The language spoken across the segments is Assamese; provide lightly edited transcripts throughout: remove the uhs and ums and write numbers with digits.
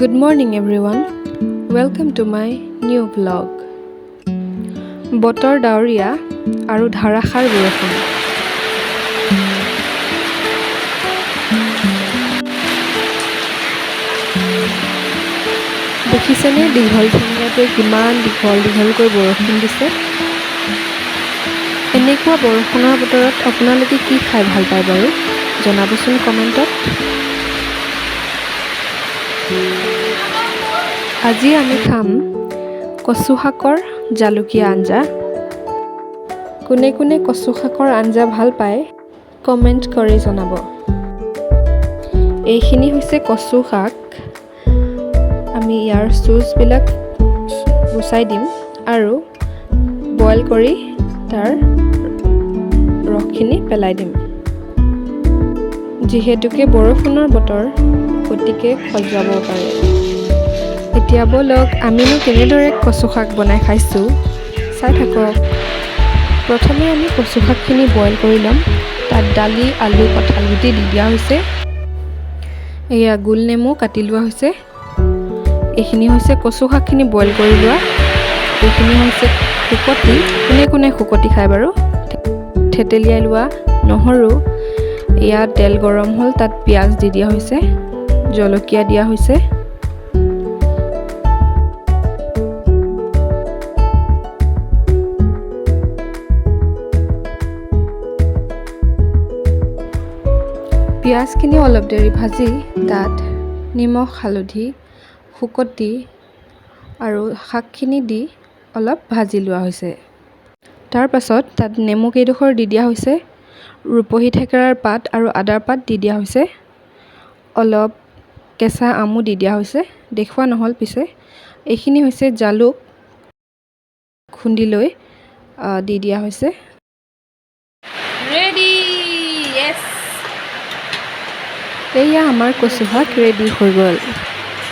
Good morning everyone. Welcome to my new vlog. বতৰ ডাৱৰীয়া আৰু ধাৰাসাৰ বৰষুণ। দেখিছেনে দীঘল ঠেঙীয়াটোৱে কিমান দীঘলকৈ বৰষুণ দিছে। এনেকুৱা বৰষুণৰ বতৰত আপোনালোকে কি খাই ভাল পায় বাৰু জনাবচোন কমেণ্টত। আজি আমি খাম কচু শাকৰ জালুকীয়া আঞ্জা। কোনে কোনে কচু শাকৰ আঞ্জা ভাল পায় কমেণ্ট কৰি জনাব। এইখিনি হৈছে কচু শাক। আমি ইয়াৰ চুজবিলাক গুচাই দিম আৰু বইল কৰি তাৰ ৰসখিনি পেলাই দিম। যিহেতুকে বৰষুণৰ বতৰ গতিকে খজুৱাব পাৰে। এতিয়া বলক আমিনো কেনেদৰে কচু শাক বনাই খাইছোঁ চাই থাকক। প্ৰথমে আমি কচু শাকখিনি বইল কৰি ল'ম। তাত দালি, আলু, কঁঠাল গুটি দি দিয়া হৈছে। এয়া গোল নেমু কাটি লোৱা হৈছে। এইখিনি হৈছে কচু শাকখিনি বইল কৰি লোৱা। এইখিনি হৈছে শুকতি। কোনে কোনে শুকতি খায় বাৰু। থেতেলিয়াই লোৱা নহৰু। এয়া তেল গৰম হ'ল, তাত পিঁয়াজ দি দিয়া হৈছে, জলকীয়া দিয়া হৈছে। পিঁয়াজখিনি অলপ দেৰি ভাজি তাত নিমখ, হালধি, শুকতি আৰু শাকখিনি দি অলপ ভাজি লোৱা হৈছে। তাৰ পাছত তাত নেমু কেইডোখৰ দি দিয়া হৈছে, ৰূপহী থেকেৰাৰ পাত আৰু আদাৰ পাত দি দিয়া হৈছে, অলপ কেঁচা আমো দি দিয়া হৈছে, দেখুওৱা নহ'ল পিছে। এইখিনি হৈছে জালুক খুন্দি লৈ দি দিয়া হৈছে। ৰেডি। য়েছ, এয়া আমাৰ কচু শাক ৰেডি হৈ গ'ল।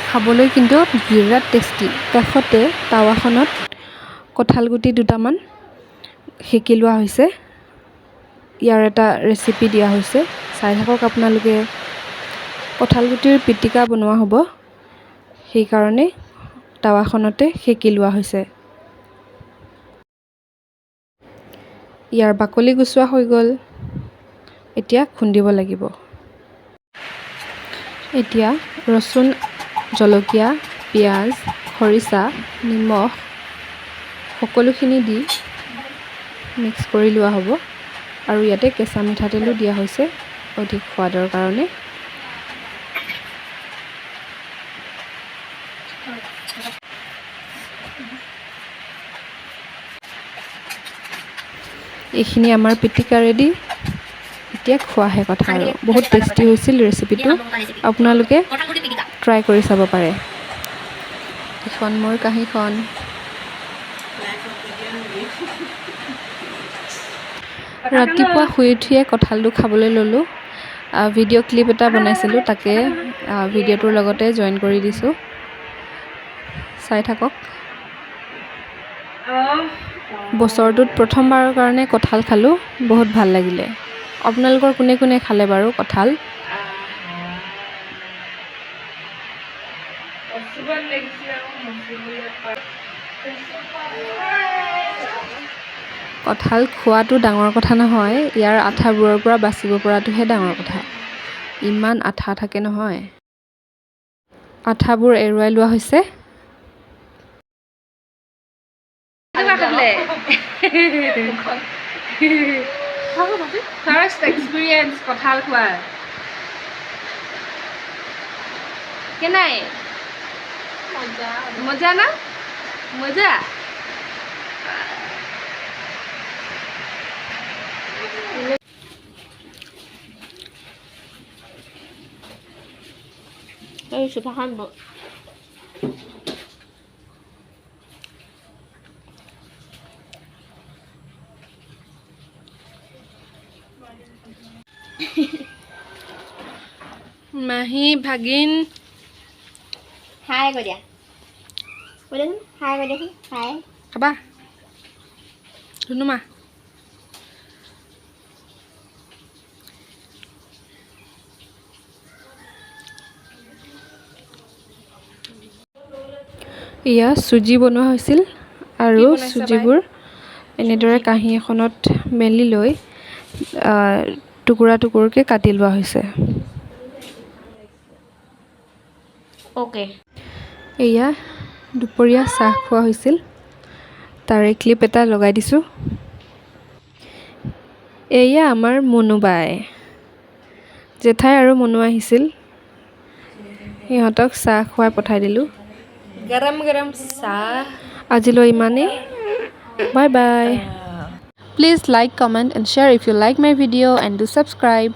খাবলৈ কিন্তু বিৰাট টেষ্টি। কাষতে টাৱাখনত কঁঠাল গুটি দুটামান সেকি লোৱা হৈছে। ইয়াৰ এটা ৰেচিপি দিয়া হৈছে, চাই থাকক আপোনালোকে। কঁঠাল গুটিৰ পিটিকা বনোৱা হ'ব, সেইকাৰণে টাৱাখনতে সেকি লোৱা হৈছে। ইয়াৰ বাকলি গুচোৱা হৈ গ'ল। এতিয়া খুন্দিব লাগিব। এতিয়া ৰচুন, জলকীয়া, পিঁয়াজ, খৰিচা, নিমখ সকলোখিনি দি মিক্স কৰি লোৱা হ'ব আৰু ইয়াতে কেঁচা মিঠাতেলো দিয়া হৈছে অধিক সোৱাদৰ কাৰণে। এইখিনি আমাৰ পিটিকা ৰেডি। এতিয়া খোৱাহে কথা আৰু। বহুত টেষ্টি হৈছিল ৰেচিপিটো। আপোনালোকে ট্ৰাই কৰি চাব পাৰে। এখন মোৰ কাঁহীখন। ৰাতিপুৱা শুই উঠিয়ে কঁঠালটো খাবলৈ ল'লোঁ। ভিডিঅ' ক্লিপ এটা বনাইছিলোঁ, তাকে ভিডিঅ'টোৰ লগতে জইন কৰি দিছোঁ, চাই থাকক। বছৰটোত প্ৰথমবাৰৰ কাৰণে কঁঠাল খালোঁ, বহুত ভাল লাগিলে। আপোনালোকৰ কোনে কোনে খালে বাৰু কঁঠাল। কঁঠাল খোৱাটো ডাঙৰ কথা নহয়, ইয়াৰ আঠাবোৰৰ পৰা বাচিব পৰাটোহে ডাঙৰ কথা। ইমান আঠা থাকে নহয়। আঠাবোৰ এৰুৱাই লোৱা হৈছে। ফাৰ্ষ্ট এক্সপিৰিয়েঞ্চ কঁঠাল খোৱাৰ কেনাই মজা না মজা। এই চোফাখন মাহী ভাগিন হাই কৈ দিয়া, কৈ দিয়াচোন হাই, কৈ দিয়াচোন হাই। খাবা ধুনুমা। এয়া চুজি বনোৱা হৈছিল আৰু চুজিবোৰ এনেদৰে কাঁহী এখনত মেলি লৈ টুকুৰা টুকুৰকৈ কাটি লোৱা হৈছে। অ'কে। এয়া দুপৰীয়া চাহ খোৱা হৈছিল, তাৰে ক্লিপ এটা লগাই দিছোঁ। এয়া আমাৰ মুনু বাই, জেঠাই আৰু মুনু আহিছিল, সিহঁতক চাহ খুৱাই পঠাই দিলোঁ। গৰম গৰম চাহ। আজিলৈ ইমানেই, bye bye. Please like, comment and share if you like my video and do subscribe.